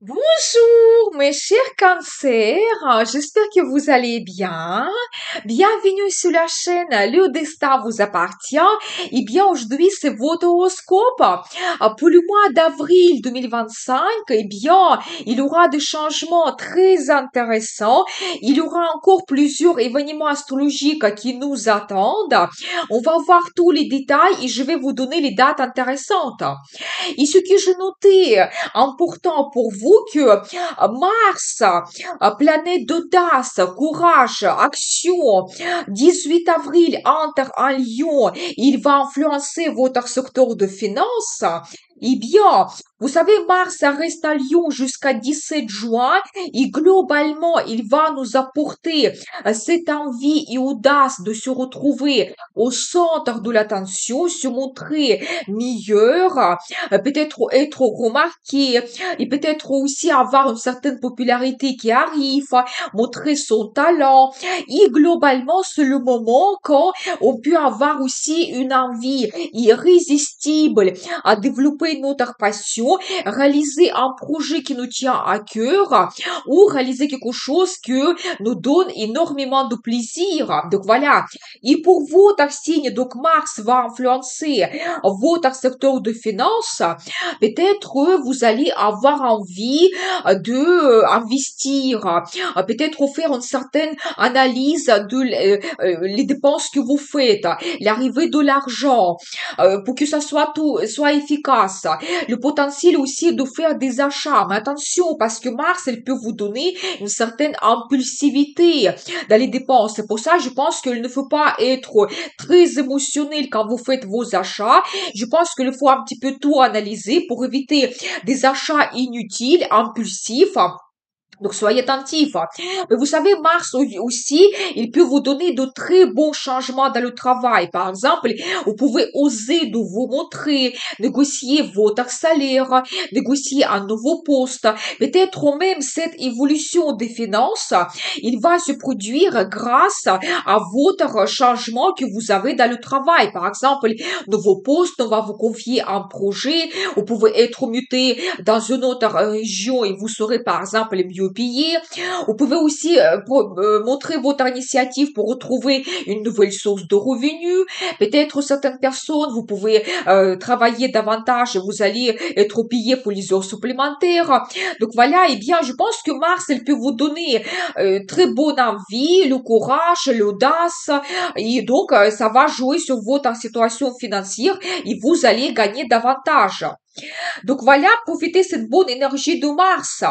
Bonjour mes chers cancers, j'espère que vous allez bien. Bienvenue sur la chaîne Le Destin vous appartient. Et bien aujourd'hui c'est votre horoscope. Pour le mois d'avril 2025, eh bien il y aura des changements très intéressants. Il y aura encore plusieurs événements astrologiques qui nous attendent. On va voir tous les détails et je vais vous donner les dates intéressantes. Et ce que je notais important pour vous que Mars, planète d'audace, courage, action, 18 avril entre en Lion, il va influencer votre secteur de finances. Eh bien, vous savez, Mars reste à Lion jusqu'à 17 juin et globalement, il va nous apporter cette envie et audace de se retrouver au centre de l'attention, se montrer meilleur, peut-être être remarqué et peut-être aussi avoir une certaine popularité qui arrive, montrer son talent. Et globalement, c'est le moment quand on peut avoir aussi une envie irrésistible à développer notre passion, réaliser un projet qui nous tient à cœur ou réaliser quelque chose qui nous donne énormément de plaisir. Donc voilà. Et pour votre signe, donc Mars va influencer votre secteur de finances, peut-être vous allez avoir envie de investir, peut-être faire une certaine analyse de les dépenses que vous faites, l'arrivée de l'argent, pour que ça soit tout soit efficace. Le potentiel aussi de faire des achats, mais attention parce que Mars, elle peut vous donner une certaine impulsivité dans les dépenses. C'est pour ça, je pense qu'il ne faut pas être très émotionnel quand vous faites vos achats. Je pense qu'il faut un petit peu tout analyser pour éviter des achats inutiles, impulsifs. Donc soyez attentifs. Mais vous savez, Mars aussi, il peut vous donner de très bons changements dans le travail. Par exemple, vous pouvez oser de vous montrer, négocier votre salaire, négocier un nouveau poste. Peut-être même cette évolution des finances, il va se produire grâce à votre changement que vous avez dans le travail. Par exemple, nouveau poste, on va vous confier un projet. Vous pouvez être muté dans une autre région et vous serez par exemple mieux payé. Vous pouvez aussi montrer votre initiative pour retrouver une nouvelle source de revenus. Peut-être certaines personnes, vous pouvez travailler davantage et vous allez être payé pour les heures supplémentaires. Donc voilà, et bien je pense que Mars, elle peut vous donner très bonne envie, le courage, l'audace, et donc ça va jouer sur votre situation financière et vous allez gagner davantage. Donc voilà, profitez de cette bonne énergie de Mars.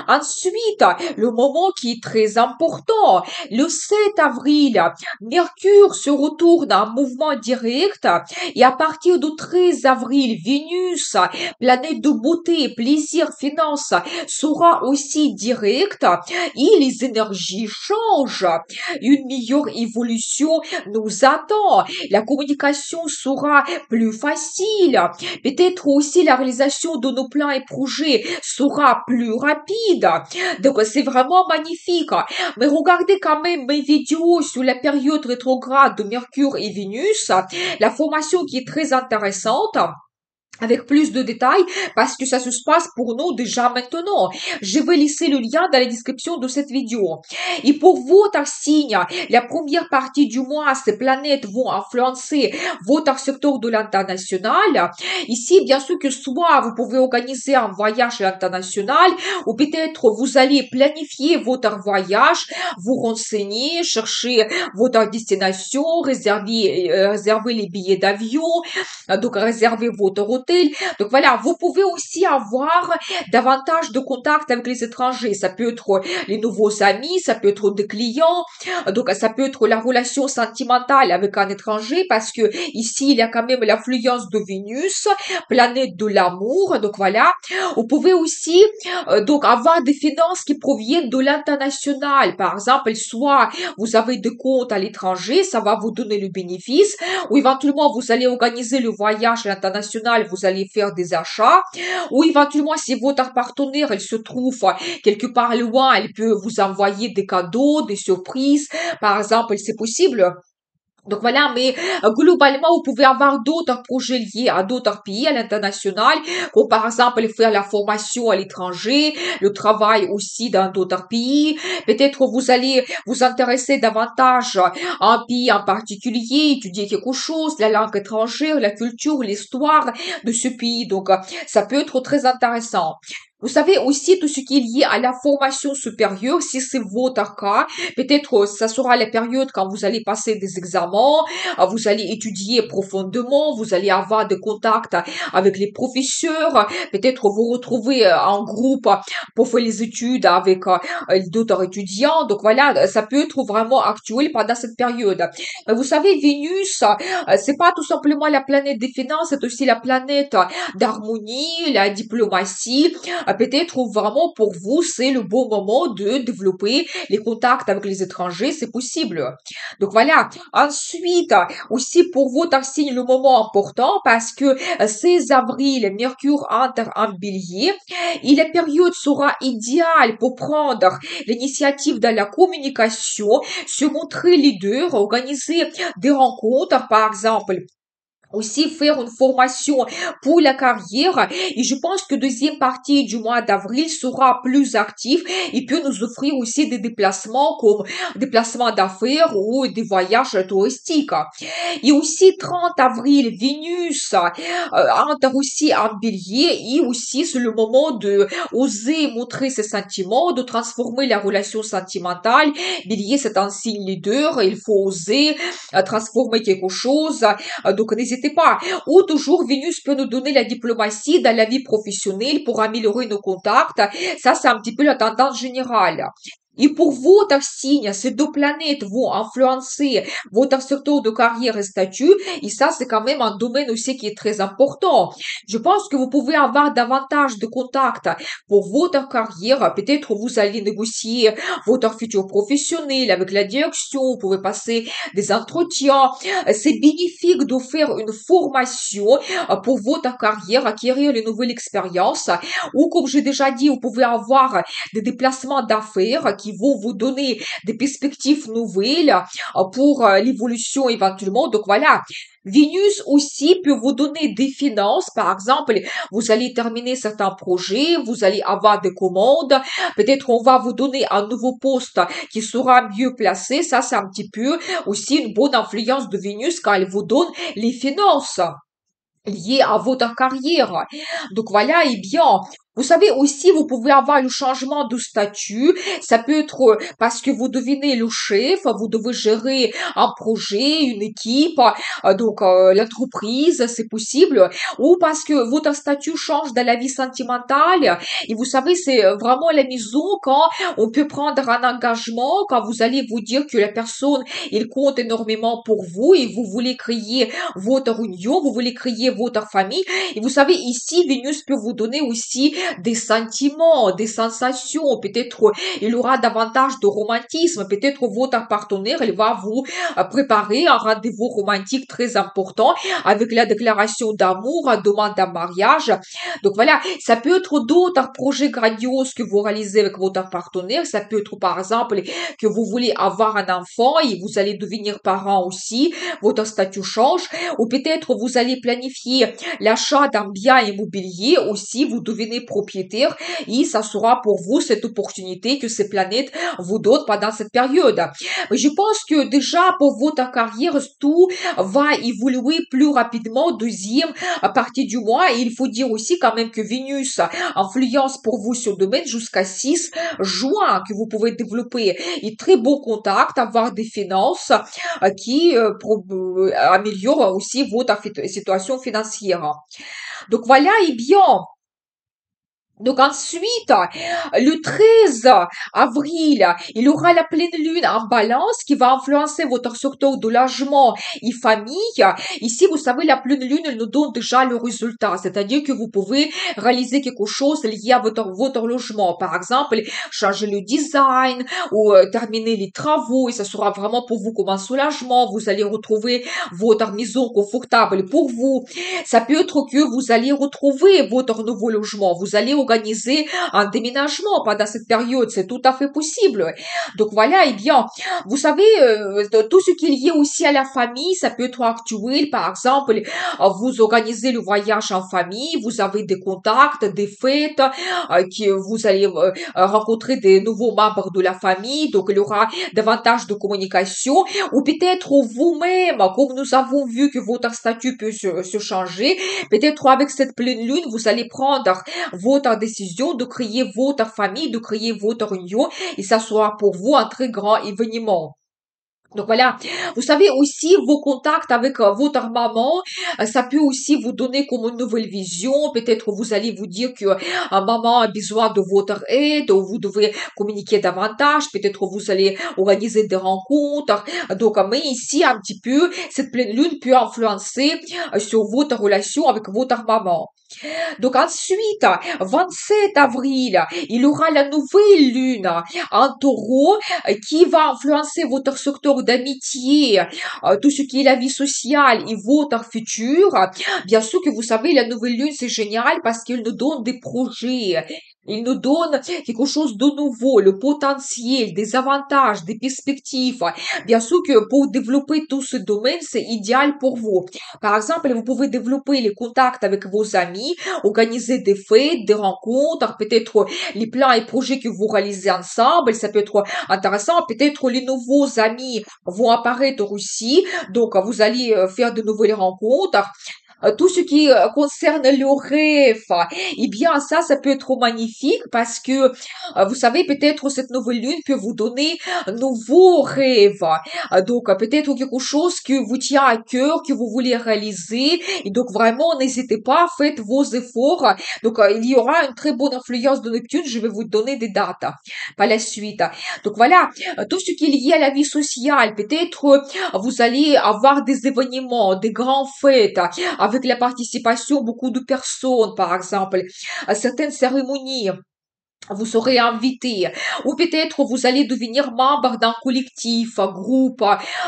Ensuite, le moment qui est très important, le 7 avril, Mercure se retourne en mouvement direct et à partir du 13 avril, Vénus, planète de beauté, plaisir, finance, sera aussi directe et les énergies changent. Une meilleure évolution nous attend. La communication sera plus facile. Peut-être aussi la réalisation de nos plans et projets sera plus rapide. Donc c'est vraiment magnifique. Mais regardez quand même mes vidéos sur la période rétrograde de Mercure et Vénus, la formation qui est très intéressante avec plus de détails parce que ça se passe pour nous déjà maintenant. Je vais laisser le lien dans la description de cette vidéo. Et pour votre signe, la première partie du mois, ces planètes vont influencer votre secteur de l'international. Ici, bien sûr que soit vous pouvez organiser un voyage à l'international ou peut-être vous allez planifier votre voyage, vous renseigner, chercher votre destination, réserver les billets d'avion, donc réserver votre hôtel. Donc voilà, vous pouvez aussi avoir davantage de contacts avec les étrangers. Ça peut être les nouveaux amis, ça peut être des clients, donc ça peut être la relation sentimentale avec un étranger parce que ici il y a quand même l'influence de Vénus, planète de l'amour. Donc voilà, vous pouvez aussi donc avoir des finances qui proviennent de l'international. Par exemple, soit vous avez des comptes à l'étranger, ça va vous donner le bénéfice, ou éventuellement vous allez organiser le voyage à l'international, vous allez faire des achats, ou éventuellement si votre partenaire elle se trouve quelque part loin, elle peut vous envoyer des cadeaux, des surprises, par exemple, c'est possible. Donc voilà, mais globalement, vous pouvez avoir d'autres projets liés à d'autres pays, à l'international, comme par exemple faire la formation à l'étranger, le travail aussi dans d'autres pays. Peut-être vous allez vous intéresser davantage à un pays en particulier, étudier quelque chose, la langue étrangère, la culture, l'histoire de ce pays. Donc ça peut être très intéressant. Vous savez aussi tout ce qui est lié à la formation supérieure, si c'est votre cas, peut-être ça sera la période quand vous allez passer des examens, vous allez étudier profondément, vous allez avoir des contacts avec les professeurs, peut-être vous retrouver en groupe pour faire les études avec d'autres étudiants. Donc voilà, ça peut être vraiment actuel pendant cette période. Mais vous savez, Vénus, c'est pas tout simplement la planète des finances, c'est aussi la planète d'harmonie, la diplomatie. Peut-être vraiment pour vous, c'est le bon moment de développer les contacts avec les étrangers, c'est possible. Donc voilà. Ensuite, aussi pour votre signe, le moment important parce que 16 avril, Mercure entre en bélier et la période sera idéale pour prendre l'initiative dans la communication, se montrer leader, organiser des rencontres, par exemple aussi faire une formation pour la carrière et je pense que deuxième partie du mois d'avril sera plus actif et peut nous offrir aussi des déplacements comme déplacements d'affaires ou des voyages touristiques. Et aussi 30 avril, Vénus entre aussi en bélier et aussi c'est le moment de oser montrer ses sentiments, de transformer la relation sentimentale. Bélier, c'est un signe leader, il faut oser transformer quelque chose. Donc n'hésitez pas. Ou toujours, Vénus peut nous donner la diplomatie dans la vie professionnelle pour améliorer nos contacts. Ça, c'est un petit peu la tendance générale. Et pour votre signe, ces deux planètes vont influencer votre secteur de carrière et statut. Et ça, c'est quand même un domaine aussi qui est très important. Je pense que vous pouvez avoir davantage de contacts pour votre carrière. Peut-être vous allez négocier votre futur professionnel avec la direction. Vous pouvez passer des entretiens. C'est bénéfique de faire une formation pour votre carrière, acquérir une nouvelle expérience. Ou comme j'ai déjà dit, vous pouvez avoir des déplacements d'affaires qui vont vous donner des perspectives nouvelles pour l'évolution éventuellement. Donc voilà. Vénus aussi peut vous donner des finances. Par exemple, vous allez terminer certains projets, vous allez avoir des commandes. Peut-être on va vous donner un nouveau poste qui sera mieux placé. Ça, c'est un petit peu aussi une bonne influence de Vénus quand elle vous donne les finances liées à votre carrière. Donc voilà, et bien, vous savez aussi, vous pouvez avoir le changement de statut. Ça peut être parce que vous devenez le chef, vous devez gérer un projet, une équipe, donc l'entreprise, c'est possible. Ou parce que votre statut change dans la vie sentimentale. Et vous savez, c'est vraiment la maison quand on peut prendre un engagement, quand vous allez vous dire que la personne, il compte énormément pour vous et vous voulez créer votre union, vous voulez créer votre famille. Et vous savez, ici, Vénus peut vous donner aussi des sentiments, des sensations. Peut-être il aura davantage de romantisme. Peut-être votre partenaire, il va vous préparer un rendez-vous romantique très important avec la déclaration d'amour, demande en mariage. Donc voilà, ça peut être d'autres projets grandioses que vous réalisez avec votre partenaire. Ça peut être par exemple que vous voulez avoir un enfant et vous allez devenir parent aussi. Votre statut change. Ou peut-être vous allez planifier l'achat d'un bien immobilier aussi. Vous devenez propriétaire et ça sera pour vous cette opportunité que ces planètes vous donnent pendant cette période. Mais je pense que déjà pour votre carrière, tout va évoluer plus rapidement deuxième partie du mois et il faut dire aussi quand même que Vénus influence pour vous ce domaine jusqu'à 6 juin que vous pouvez développer et très beaux contacts, avoir des finances qui améliorent aussi votre situation financière. Donc voilà, et bien, donc ensuite, le 13 avril, il y aura la pleine lune en balance qui va influencer votre secteur de logement et famille. Ici, vous savez, la pleine lune, elle nous donne déjà le résultat, c'est-à-dire que vous pouvez réaliser quelque chose lié à votre logement. Par exemple, changer le design ou terminer les travaux et ça sera vraiment pour vous comme un soulagement. Vous allez retrouver votre maison confortable pour vous. Ça peut être que vous allez retrouver votre nouveau logement. Vous allez organiser un déménagement pendant cette période. C'est tout à fait possible. Donc voilà, eh bien, vous savez, tout ce qui est lié aussi à la famille, ça peut être actuel. Par exemple, vous organisez le voyage en famille, vous avez des contacts, des fêtes, que vous allez rencontrer des nouveaux membres de la famille, donc il y aura davantage de communication, ou peut-être vous-même, comme nous avons vu que votre statut peut se changer, peut-être avec cette pleine lune, vous allez prendre votre décision de créer votre famille, de créer votre union, et ça sera pour vous un très grand événement. Donc voilà, vous savez aussi vos contacts avec votre maman, ça peut aussi vous donner comme une nouvelle vision. Peut-être vous allez vous dire que maman a besoin de votre aide, ou vous devez communiquer davantage. Peut-être vous allez organiser des rencontres. Donc, mais ici un petit peu, cette pleine lune peut influencer sur votre relation avec votre maman. Donc ensuite, 27 avril, il y aura la nouvelle lune en taureau qui va influencer votre secteur d'amitié, tout ce qui est la vie sociale et votre futur. Bien sûr que vous savez, la nouvelle lune, c'est génial parce qu'elle nous donne des projets. Il nous donne quelque chose de nouveau, le potentiel, des avantages, des perspectives. Bien sûr que pour développer tout ce domaine, c'est idéal pour vous. Par exemple, vous pouvez développer les contacts avec vos amis, organiser des fêtes, des rencontres, peut-être les plans et projets que vous réalisez ensemble, ça peut être intéressant, peut-être les nouveaux amis vont apparaître aussi, donc vous allez faire de nouvelles rencontres. Tout ce qui concerne le rêve, eh bien ça peut être magnifique parce que vous savez peut-être cette nouvelle lune peut vous donner un nouveau rêve. Donc peut-être quelque chose que vous tient à cœur, que vous voulez réaliser. Et donc vraiment n'hésitez pas, faites vos efforts. Donc il y aura une très bonne influence de Neptune. Je vais vous donner des dates par la suite. Donc voilà, tout ce qui est lié à la vie sociale, peut-être vous allez avoir des événements, des grandes fêtes avec la participation de beaucoup de personnes, par exemple, à certaines cérémonies. Vous serez invité, ou peut-être vous allez devenir membre d'un collectif, un groupe,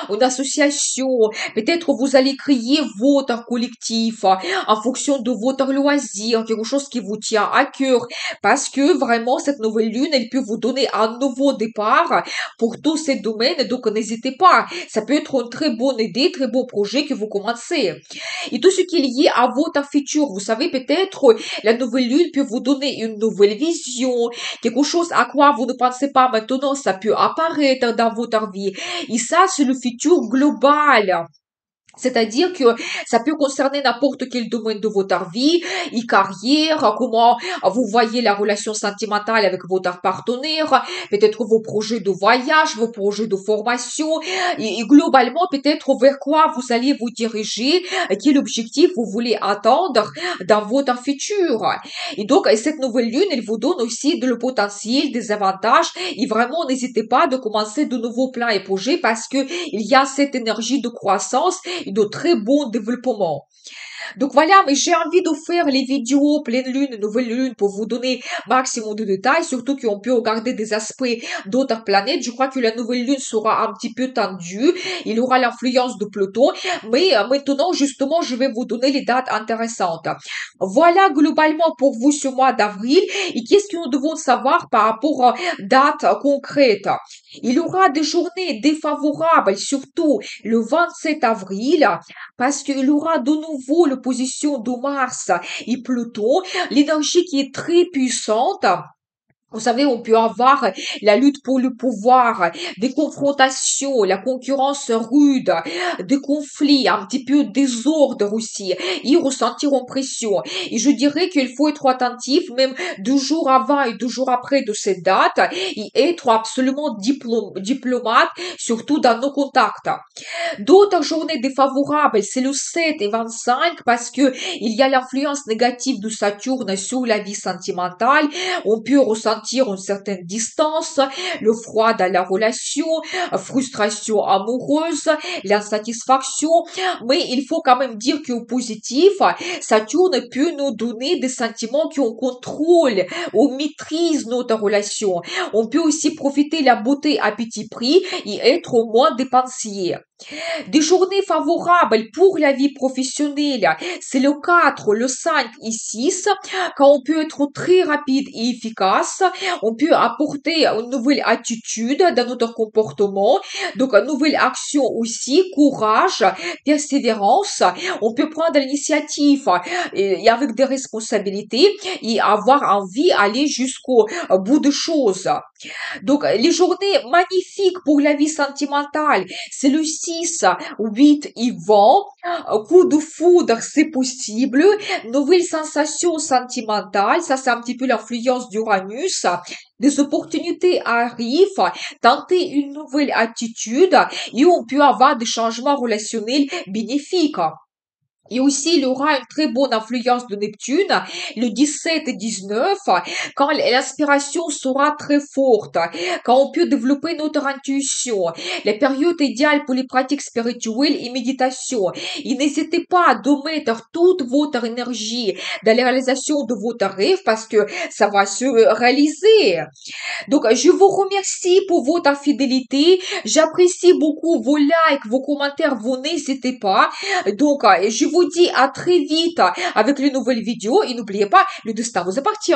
une association. Peut-être vous allez créer votre collectif en fonction de votre loisir, quelque chose qui vous tient à cœur. Parce que vraiment, cette nouvelle lune, elle peut vous donner un nouveau départ pour tous ces domaines. Donc, n'hésitez pas. Ça peut être une très bonne idée, très beau projet que vous commencez. Et tout ce qui est lié à votre futur, vous savez, peut-être la nouvelle lune peut vous donner une nouvelle vision, quelque chose à quoi vous ne pensez pas maintenant, ça peut apparaître dans votre vie. Et ça, c'est le futur global. C'est-à-dire que ça peut concerner n'importe quel domaine de votre vie, et carrière, comment vous voyez la relation sentimentale avec votre partenaire, peut-être vos projets de voyage, vos projets de formation, et globalement peut-être vers quoi vous allez vous diriger, quel objectif vous voulez atteindre dans votre futur. Et donc, cette nouvelle lune, elle vous donne aussi de le potentiel, des avantages, et vraiment n'hésitez pas de commencer de nouveaux plans et projets parce que il y a cette énergie de croissance et de très bon développement. Donc voilà, mais j'ai envie de faire les vidéos pleine lune, nouvelle lune pour vous donner maximum de détails, surtout qu'on peut regarder des aspects d'autres planètes. Je crois que la nouvelle lune sera un petit peu tendue, il aura l'influence de Pluton, mais maintenant justement je vais vous donner les dates intéressantes. Voilà globalement pour vous ce mois d'avril et qu'est-ce que nous devons savoir par rapport aux dates concrètes. Il y aura des journées défavorables, surtout le 27 avril, parce qu'il y aura de nouveau l'opposition de Mars et Pluton, l'énergie qui est très puissante. Vous savez, on peut avoir la lutte pour le pouvoir, des confrontations, la concurrence rude, des conflits, un petit peu désordre aussi, et ressentir une pression. Et je dirais qu'il faut être attentif, même 2 jours avant et 2 jours après de cette date, et être absolument diplomate, surtout dans nos contacts. D'autres journées défavorables, c'est le 7 et 25 parce que il y a l'influence négative de Saturne sur la vie sentimentale. On peut ressentir une certaine distance, le froid dans la relation, frustration amoureuse, l'insatisfaction. Mais il faut quand même dire qu'au positif, Saturne peut nous donner des sentiments qui ont contrôle, on maîtrise notre relation. On peut aussi profiter de la beauté à petit prix et être moins dépensier. Des journées favorables pour la vie professionnelle, c'est le 4, le 5 et 6, quand on peut être très rapide et efficace, on peut apporter une nouvelle attitude dans notre comportement, donc une nouvelle action aussi, courage, persévérance, on peut prendre l'initiative et avec des responsabilités et avoir envie d'aller jusqu'au bout de choses. Donc, les journées magnifiques pour la vie sentimentale, c'est le 6, 8 et 20. Coup de foudre, c'est possible. Nouvelles sensations sentimentales, ça c'est un petit peu l'influence d'Uranus. Des opportunités arrivent, tenter une nouvelle attitude et on peut avoir des changements relationnels bénéfiques. Et aussi, il y aura une très bonne influence de Neptune le 17 et 19, quand l'inspiration sera très forte, quand on peut développer notre intuition, les périodes idéales pour les pratiques spirituelles et méditation. Et n'hésitez pas à mettre toute votre énergie dans la réalisation de votre rêve parce que ça va se réaliser. Donc, je vous remercie pour votre fidélité. J'apprécie beaucoup vos likes, vos commentaires. Vous n'hésitez pas. Donc, je vous dis à très vite avec les nouvelles vidéos. Et n'oubliez pas, le destin vous appartient.